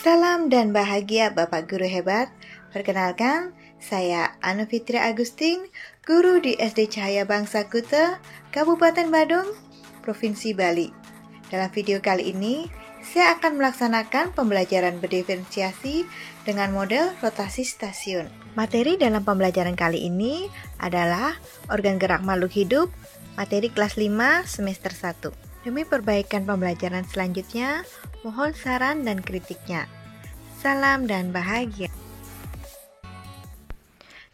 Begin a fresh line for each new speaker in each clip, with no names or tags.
Salam dan bahagia Bapak Guru hebat. Perkenalkan, saya Anu Fitri Agustin, guru di SD Cahaya Bangsa Kuta, Kabupaten Badung, Provinsi Bali. Dalam video kali ini, saya akan melaksanakan pembelajaran berdiferensiasi dengan model rotasi stasiun. Materi dalam pembelajaran kali ini adalah organ gerak makhluk hidup, materi kelas 5 semester 1. Demi perbaikan pembelajaran selanjutnya, mohon saran dan kritiknya. Salam dan bahagia.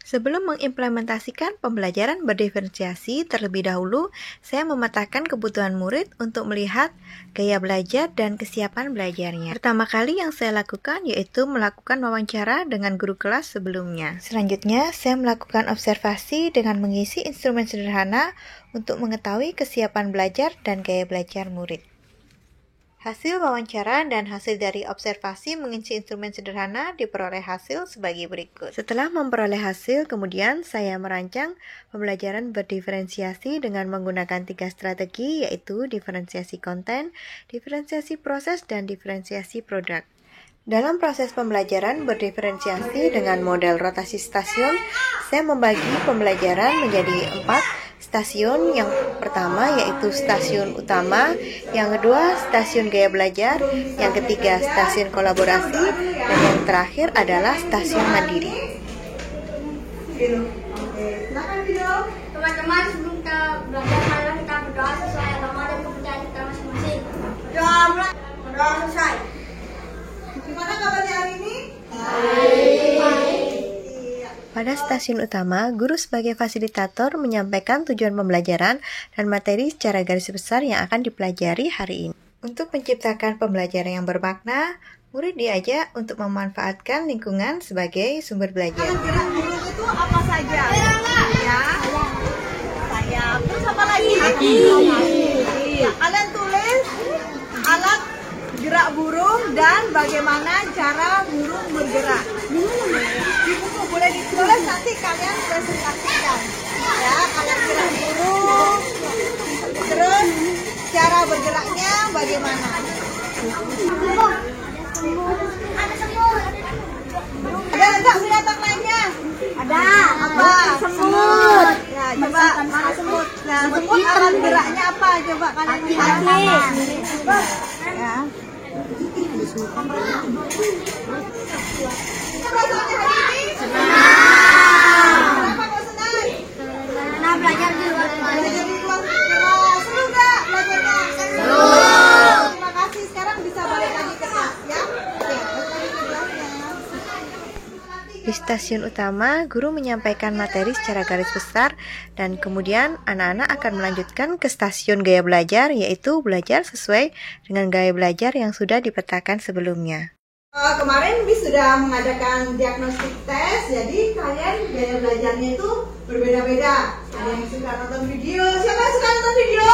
Sebelum mengimplementasikan pembelajaran berdiferensiasi, terlebih dahulu saya memetakan kebutuhan murid untuk melihat gaya belajar dan kesiapan belajarnya. Pertama kali yang saya lakukan yaitu melakukan wawancara dengan guru kelas sebelumnya. Selanjutnya, saya melakukan observasi dengan mengisi instrumen sederhana untuk mengetahui kesiapan belajar dan gaya belajar murid. Hasil wawancara dan hasil dari observasi mengisi instrumen sederhana diperoleh hasil sebagai berikut. Setelah memperoleh hasil, kemudian saya merancang pembelajaran berdiferensiasi dengan menggunakan 3 strategi, yaitu diferensiasi konten, diferensiasi proses, dan diferensiasi produk. Dalam proses pembelajaran berdiferensiasi dengan model rotasi stasiun, saya membagi pembelajaran menjadi 4 stasiun. Yang pertama yaitu stasiun utama, yang kedua stasiun gaya belajar, yang ketiga stasiun kolaborasi, dan yang terakhir adalah stasiun mandiri.
Teman-teman, sebelum kita belajar, marilah kita berdoa sesuai agama dan kepercayaan kita masing-masing. Berdoa selesai.
Gimana kabarnya hari ini?
Pada stasiun utama, guru sebagai fasilitator menyampaikan tujuan pembelajaran dan materi secara garis besar yang akan dipelajari hari ini. Untuk menciptakan pembelajaran yang bermakna, murid diajak untuk memanfaatkan lingkungan sebagai sumber belajar.
Gerak burung itu apa saja? Ya, sayap. Terus apa lagi? Kaki. Iya. Kalian tulis alat gerak burung dan bagaimana cara burung bergerak. Di buku boleh ditulis, nanti kalian presentasikan. Ya, alat gerak burung, terus cara bergeraknya bagaimana.
Ada semut.
Ada enggak binatang lainnya?
Ada.
Apa?
Semut.
Ya, coba mana semut. Nah, semut alat geraknya apa? Coba kalian lihat. Ya. Perasaannya hari ini? Kenapa kok senang?
Nah, belajar di luar
Belajar di ruang kelas. Seru nggak belajarnya? Seru. Terima kasih. Sekarang bisa balik lagi ke kelas ya. Oke, balik lagi ke kelasnya.
Di stasiun utama, guru menyampaikan materi secara garis besar dan kemudian anak-anak akan melanjutkan ke stasiun gaya belajar, yaitu belajar sesuai dengan gaya belajar yang sudah dipetakan sebelumnya.
Kemarin Miss sudah mengadakan diagnostik tes, jadi kalian gaya belajarnya itu berbeda-beda. Ada yang suka nonton video. Siapa yang suka nonton video?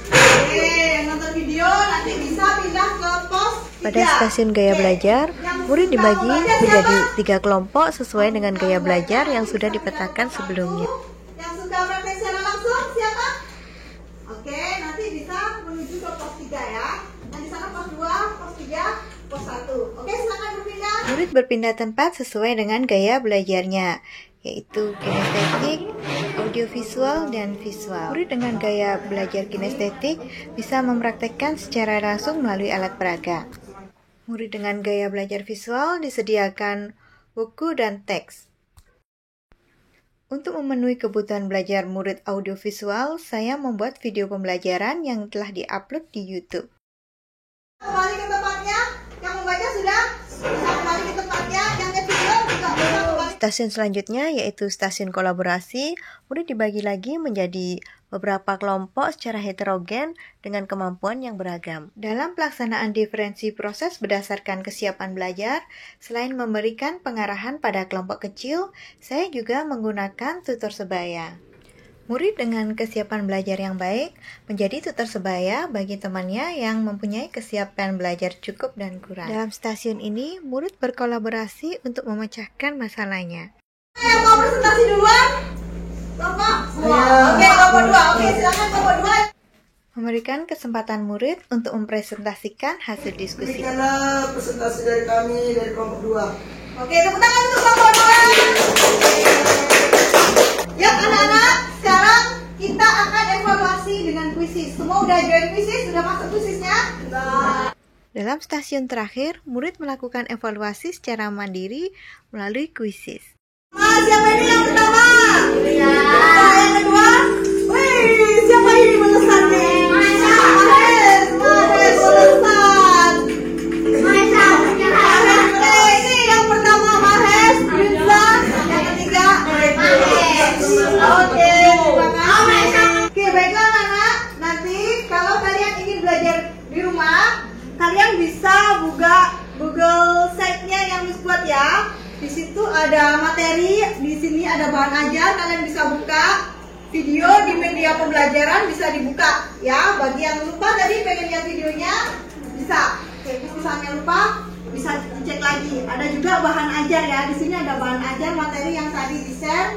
Oke, nonton video nanti bisa pindah ke pos 3.
Pada stasiun gaya belajar, murid dibagi menjadi 3 kelompok sesuai dengan gaya belajar yang sudah dipetakan sebelumnya.
Yang suka praktek secara langsung siapa? Oke, nanti bisa menuju ke pos 3 ya. Nah, di sana pos 2, pos 3, pos 1. Oke, silakan berpindah.
Murid berpindah tempat sesuai dengan gaya belajarnya, yaitu kinestetik, audiovisual, dan visual. Murid dengan gaya belajar kinestetik bisa mempraktekkan secara langsung melalui alat peraga. Murid dengan gaya belajar visual disediakan buku dan teks. Untuk memenuhi kebutuhan belajar murid audiovisual, saya membuat video pembelajaran yang telah diupload di YouTube.
Kembali ke tempatnya, yang membaca sudah bisa kembali ke tempatnya, yang video juga bisa kembali.
Stasiun selanjutnya yaitu stasiun kolaborasi. Murid dibagi lagi menjadi beberapa kelompok secara heterogen dengan kemampuan yang beragam. Dalam pelaksanaan diferensi proses berdasarkan kesiapan belajar, selain memberikan pengarahan pada kelompok kecil, saya juga menggunakan tutor sebaya. Murid dengan kesiapan belajar yang baik menjadi tutor sebaya bagi temannya yang mempunyai kesiapan belajar cukup dan kurang. Dalam stasiun ini, murid berkolaborasi untuk memecahkan masalahnya.
Yang mau presentasi duluan? Kelompok? Oke, kelompok 2. Oke, silakan kelompok 2.
memberikan kesempatan murid untuk mempresentasikan hasil diskusi.
Demikianlah presentasi dari kami dari kelompok 2.
Oke, tepuk tangan untuk kelompok 2. Ya anak-anak, sekarang kita akan evaluasi dengan kuisis. Semua udah join kuisis? Sudah masuk kuisisnya? Sudah.
Dalam stasiun terakhir, murid melakukan evaluasi secara mandiri melalui kuisis.
Mas, siapa ini yang pertama? Ya. Yang kedua? Wih, siapa ini memesan nih? Mahes memesan. Ini yang pertama Mahes, Rinza. Yang ketiga Mahes. Oke, terima kasih. Oke, baiklah anak. Nanti kalau kalian ingin belajar di rumah, kalian bisa buka Google Site-nya yang Miss buat ya. Di situ ada materi, di sini ada bahan ajar, kalian bisa buka. Video di media pembelajaran bisa dibuka ya. Bagi yang lupa tadi pengen lihat videonya bisa. Oke, misalnya lupa bisa dicek lagi. Ada juga bahan ajar ya. Di sini ada bahan ajar materi yang tadi di-share,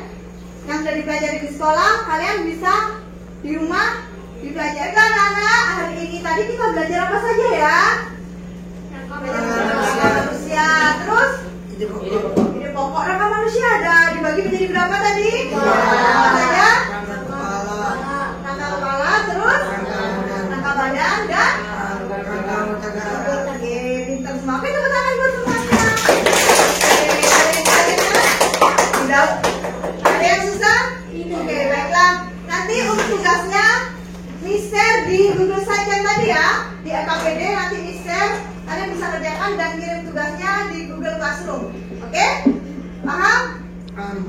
yang sudah dipelajari di sekolah. Kalian bisa di rumah dipelajari. Anak-anak, hari ini tadi kita belajar apa saja ya? Manusia. Terus ide pokok rangka manusia ada dibagi menjadi berapa tadi? Apa saja? Rangka kepala, terus rangka badan dan oke, pintar semua. Oke, tepuk tangan buat semuanya. Sudah? Ada yang susah? Oke, baiklah. Nanti untuk tugasnya share di Google Site yang tadi ya, di FKPD nanti share. Kalian bisa kerjakan dan kirim tugasnya di Google Classroom. Oke? Paham?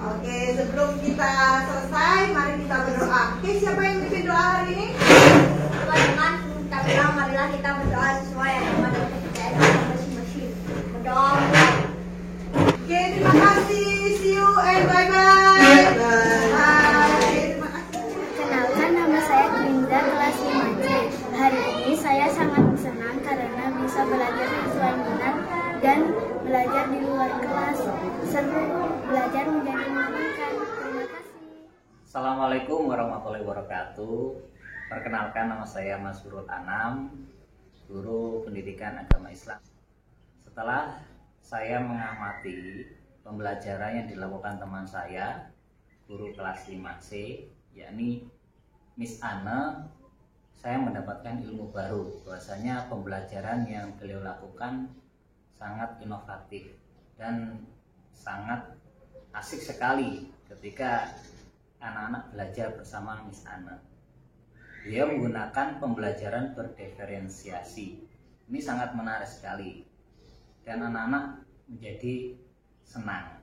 Oke, sebelum kita selesai, mari kita berdoa. Oke, siapa yang bikin doa hari ini?
Teman-teman, kita bilang marilah kita berdoa sesuai yang ada kepercayaan kita masing-masing. Berdoa.
Oke, terima kasih. See you and bye-bye. Bye. Terima kasih.
Kenalkan, nama saya Grinda, kelas 5C. Hari ini saya sangat senang karena bisa belajar sesuai minat dan belajar di luar kelas. Seru, belajar menjadi menyenangkan. Terima kasih.
Assalamualaikum warahmatullahi wabarakatuh. Perkenalkan, nama saya Mas Surul Anam, guru pendidikan agama Islam. Setelah saya mengamati pembelajaran yang dilakukan teman saya, guru kelas 5C, yakni Miss Anne, saya mendapatkan ilmu baru bahwasanya pembelajaran yang beliau lakukan sangat inovatif dan sangat asik sekali ketika anak-anak belajar bersama Miss Anne. Beliau menggunakan pembelajaran berdiferensiasi. Ini sangat menarik sekali dan anak-anak menjadi senang.